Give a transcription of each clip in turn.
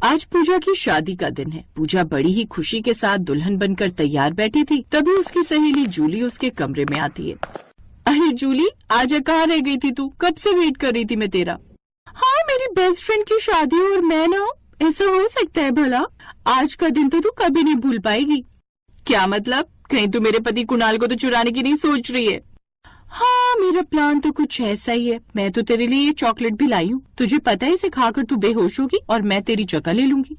आज पूजा की शादी का दिन है। पूजा बड़ी ही खुशी के साथ दुल्हन बनकर तैयार बैठी थी। तभी उसकी सहेली जूली उसके कमरे में आती है। अरे जूली, आज कहाँ रह गई थी तू? कब से वेट कर रही थी मैं तेरा। हाँ, मेरी बेस्ट फ्रेंड की शादी और मैं ना, ऐसा हो सकता है भला? आज का दिन तो तू कभी नहीं भूल पाएगी। क्या मतलब? कहीं तू मेरे पति कुणाल को तो चुराने की नहीं सोच रही है? हाँ, मेरा प्लान तो कुछ ऐसा ही है। मैं तो तेरे लिए ये चॉकलेट भी लाई हूँ। तुझे पता है इसे खाकर तू बेहोश होगी और मैं तेरी जगह ले लूंगी।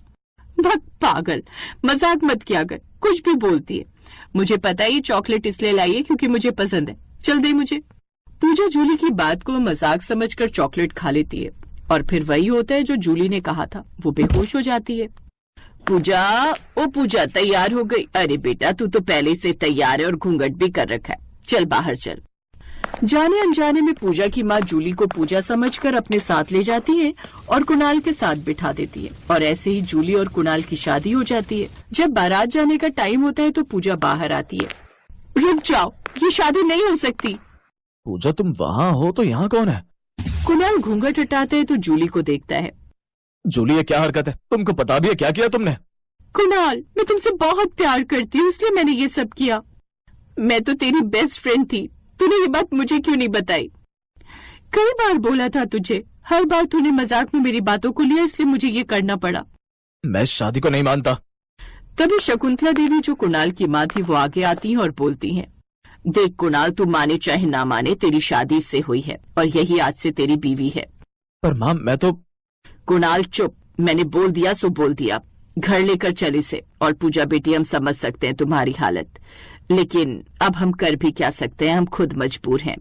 भग पागल, मजाक मत किया कर, कुछ भी बोलती है। मुझे पता है ये चॉकलेट इसलिए लाई है क्योंकि मुझे पसंद है। चल दे मुझे। पूजा जूली की बात को मजाक समझकर चॉकलेट खा लेती है और फिर वही होता है जो जूली ने कहा था, वो बेहोश हो जाती है। पूजा, ओ पूजा, तैयार हो गई? अरे बेटा, तू तो पहले से तैयार है और घूंघट भी कर रखा है। चल बाहर चल। जाने अनजाने में पूजा की माँ जूली को पूजा समझकर अपने साथ ले जाती है और कुणाल के साथ बिठा देती है और ऐसे ही जूली और कुणाल की शादी हो जाती है। जब बारात जाने का टाइम होता है तो पूजा बाहर आती है। रुक जाओ, ये शादी नहीं हो सकती। पूजा, तुम वहाँ हो तो यहाँ कौन है? कुणाल घूंघट हटाते है तो जूली को देखता है। जूली, ये क्या हरकत है? तुमको पता भी है क्या किया तुमने? कुणाल, मैं तुमसे बहुत प्यार करती हूँ इसलिए मैंने ये सब किया। मैं तो तेरी बेस्ट फ्रेंड थी, तूने ये बात मुझे क्यों नहीं बताई? कई बार बोला था तुझे, हर बार तूने मजाक में मेरी बातों को लिया, इसलिए मुझे ये करना पड़ा। मैं शादी को नहीं मानता। तभी शकुंतला देवी जो कुणाल की माँ थी वो आगे आती हैं और बोलती हैं, देख कुणाल, तू माने चाहे ना माने, तेरी शादी इससे हुई है और यही आज से तेरी बीवी है। पर माँ, मैं तो... कुणाल चुप, मैंने बोल दिया सो बोल दिया। घर लेकर चल इसे। और पूजा बेटी, हम समझ सकते हैं तुम्हारी हालत, लेकिन अब हम कर भी क्या सकते हैं, हम खुद मजबूर हैं।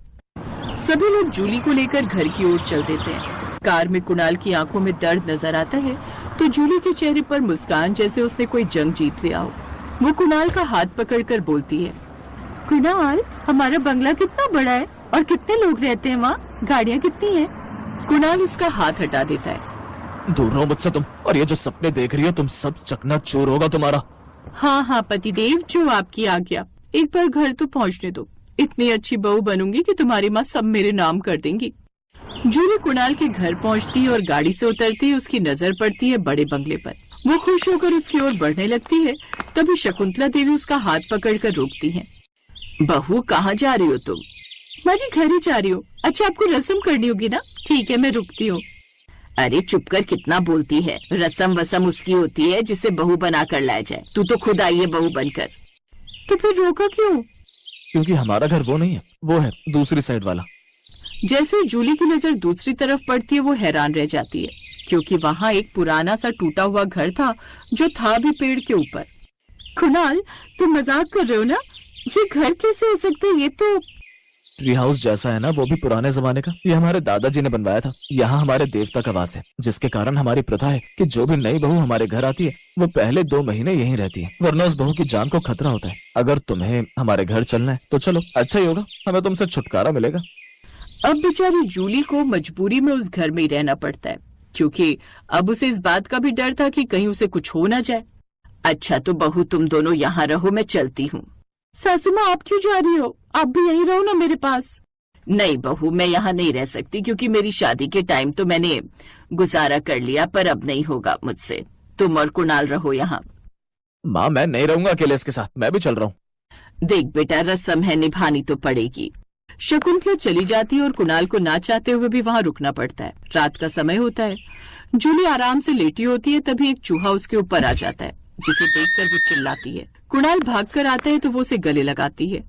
सभी लोग जूली को लेकर घर की ओर चल देते हैं। कार में कुणाल की आंखों में दर्द नजर आता है तो जूली के चेहरे पर मुस्कान जैसे उसने कोई जंग जीत लिया हो। वो कुणाल का हाथ पकड़कर बोलती है, कुणाल, हमारा बंगला कितना बड़ा है और कितने लोग रहते हैं वहाँ? गाड़ियाँ कितनी हैं? कुणाल उसका हाथ हटा देता है। दूर रहो मुझसे तुम, और ये जो सपने देख रही हो तुम, सब चकनाचूर होगा तुम्हारा। हाँ हाँ पतिदेव, जो आपकी आज्ञा। एक बार घर तो पहुँचने दो, इतनी अच्छी बहू बनूंगी कि तुम्हारी माँ सब मेरे नाम कर देंगी। जूली कुणाल के घर पहुँचती है और गाड़ी से उतरती है उसकी नजर पड़ती है बड़े बंगले पर। वो खुश होकर उसकी ओर बढ़ने लगती है। तभी शकुंतला देवी उसका हाथ पकड़कर रोकती है। बहू, कहाँ जा रही हो तुम? माँ जी, घर ही जा रही हूँ। अच्छा, आपको रस्म करनी होगी ना? ठीक है, मैं रुकती हूँ। अरे चुप कर, कितना बोलती है। रस्म वसम उसकी होती है जिसे बहू बना कर लाया जाए। तू तो खुद आई है बहू बनकर। तो फिर रोका क्यों? क्योंकि हमारा घर वो नहीं है, वो है दूसरी साइड वाला। जैसे ही जूली की नजर दूसरी तरफ पड़ती है वो हैरान रह जाती है, क्योंकि वहाँ एक पुराना सा टूटा हुआ घर था जो था भी पेड़ के ऊपर। कुणाल, तुम मजाक कर रहे हो ना? ये घर कैसे हो सकते हैं? ये तो ट्री हाउस जैसा है ना, वो भी पुराने जमाने का। ये हमारे दादाजी ने बनवाया था। यहाँ हमारे देवता का वास है, जिसके कारण हमारी प्रथा है कि जो भी नई बहू हमारे घर आती है वो पहले 2 महीने यहीं रहती है, वरना उस बहू की जान को खतरा होता है। अगर तुम्हें हमारे घर चलना है तो चलो, अच्छा ही होगा, हमें तुमसे छुटकारा मिलेगा। अब बेचारी जूली को मजबूरी में उस घर में ही रहना पड़ता है, क्योंकि अब उसे इस बात का भी डर था कि कहीं उसे कुछ हो ना जाए। अच्छा तो बहू, तुम दोनों यहाँ रहो, मैं चलती हूँ। सासू माँ, आप क्यों जा रही हो? आप भी यहीं रहो ना मेरे पास। नहीं बहू, मैं यहाँ नहीं रह सकती, क्योंकि मेरी शादी के टाइम तो मैंने गुजारा कर लिया, पर अब नहीं होगा मुझसे। तुम और कुणाल रहो यहाँ। माँ, मैं नहीं रहूंगा अकेले इसके साथ, मैं भी चल रहा हूँ। देख बेटा, रस्म है, निभानी तो पड़ेगी। शकुंतला चली जाती है और कुणाल को ना चाहते हुए भी वहाँ रुकना पड़ता है। रात का समय होता है। जूली आराम से लेटी होती है, तभी एक चूहा उसके ऊपर आ जाता है, जिसे देखकर वो चिल्लाती है। कुणाल भागकर आता है तो वो उसे गले लगाती है।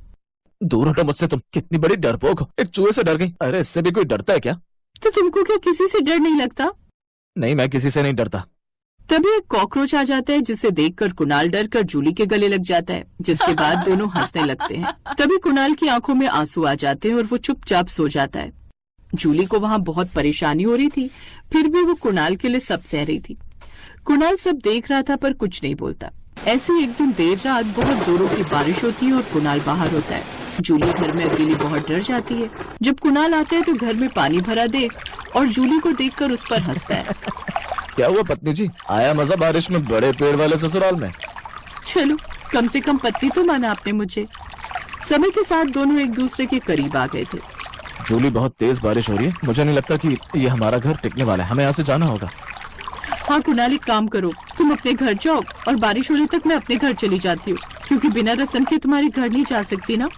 दूर हटो मुझसे तुम, कितनी बड़ी डरपोक हो, एक चूहे से डर गई। अरे इससे भी कोई डरता है क्या? तो तुमको क्या किसी से डर नहीं लगता? नहीं, मैं किसी से नहीं डरता। तभी एक कॉकरोच आ जाता है, जिसे देखकर कुणाल डरकर जूली के गले लग जाता है, जिसके बाद दोनों हंसने लगते हैं। तभी कुणाल की आंखों में आंसू आ जाते हैं और वो चुपचाप सो जाता है। जूली को वहाँ बहुत परेशानी हो रही थी, फिर भी वो कुणाल के लिए सब सह रही थी। कुणाल सब देख रहा था पर कुछ नहीं बोलता। ऐसे एक दिन देर रात बहुत जोरों की बारिश होती है और कुणाल बाहर होता है। जूली घर में अकेली बहुत डर जाती है। जब कुणाल आता है तो घर में पानी भरा देख और जूली को देखकर उस पर हंसता है। क्या हुआ पत्नी जी, आया मजा बारिश में बड़े पेड़ वाले ससुराल में? चलो, कम से कम पत्नी तो माना आपने मुझे। समय के साथ दोनों एक दूसरे के करीब आ गए थे। जूली, बहुत तेज बारिश हो रही है, मुझे नहीं लगता कि ये हमारा घर टिकने वाला है, हमें यहाँ से जाना होगा। हाँ कुणाल, एक काम करो, तुम अपने घर जाओ और बारिश होने तक मैं अपने घर चली जाती हूँ, क्योंकि बिना रस्म के तुम्हारे घर नहीं जा सकती ना।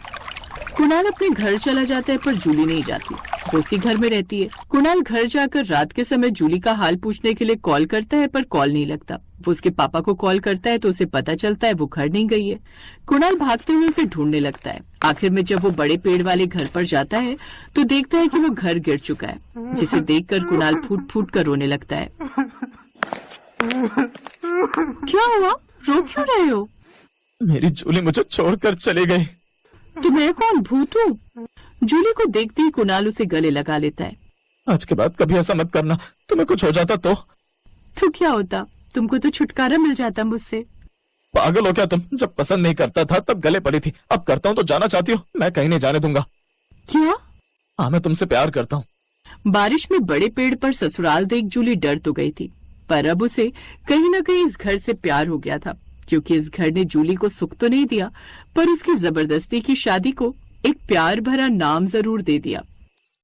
कुणाल अपने घर चला जाता है पर जूली नहीं जाती, वो उसी घर में रहती है। कुणाल घर जाकर रात के समय जूली का हाल पूछने के लिए कॉल करता है पर कॉल नहीं लगता। वो उसके पापा को कॉल करता है तो उसे पता चलता है वो घर नहीं गई है। कुणाल भागते हुए उसे ढूंढने लगता है। आखिर में जब वो बड़े पेड़ वाले घर पर जाता है तो देखता है कि वो घर गिर चुका है, जिसे देखकर कुणाल फूट फूट कर रोने लगता है। क्या हुआ, रो क्यों रहे हो? मेरी जूली मुझे छोड़कर चली गई। तो मैं कौन, भूत हूँ? जूली को देखते ही कुणाल उसे गले लगा लेता है। आज के बाद कभी ऐसा मत करना, तुम्हें कुछ हो जाता तो क्या होता, तुमको तो छुटकारा मिल जाता मुझसे। पागल हो क्या तुम? जब पसंद नहीं करता था तब गले पड़ी थी, अब करता हूँ तो जाना चाहती हो? मैं कहीं नहीं जाने दूंगा। क्या? हाँ, मैं तुमसे प्यार करता हूँ। बारिश में बड़े पेड़ पर ससुराल देख जूली डर तो गई थी, पर अब उसे कहीं न कहीं इस घर से प्यार हो गया था, क्योंकि इस घर ने जूली को सुख तो नहीं दिया पर उसकी जबरदस्ती की शादी को एक प्यार भरा नाम जरूर दे दिया।